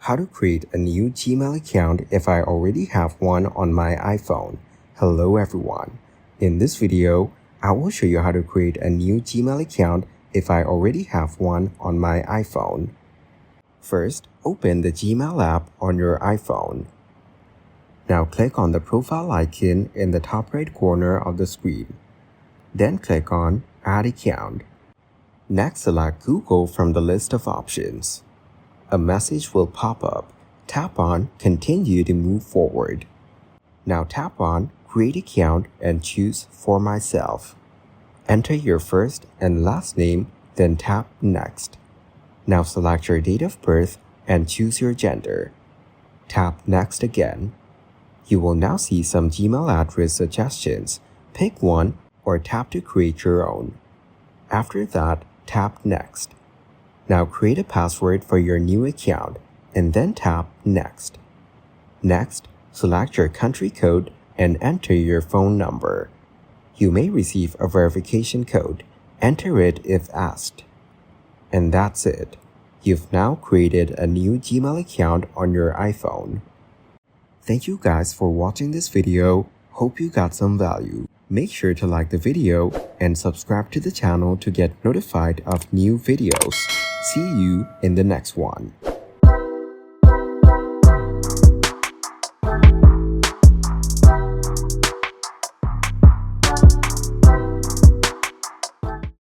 How to create a new Gmail account if I already have one on my iPhone. Hello everyone. In this video, I will show you how to create a new Gmail account if I already have one on my iPhone. First, open the Gmail app on your iPhone. Now click on the profile icon in the top right corner of the screen. Then click on Add Account. Next, select Google from the list of options. A message will pop up. Tap on Continue to move forward. Now tap on Create Account and choose For Myself. Enter your first and last name, then tap Next. Now select your date of birth and choose your gender. Tap Next again. You will now see some Gmail address suggestions. Pick one or tap to create your own. After that, tap Next. Now create a password for your new account and then tap Next. Next, select your country code and enter your phone number. You may receive a verification code. Enter it if asked. And that's it. You've now created a new Gmail account on your iPhone. Thank you guys for watching this video. Hope you got some value. Make sure to like the video and subscribe to the channel to get notified of new videos. See you in the next one.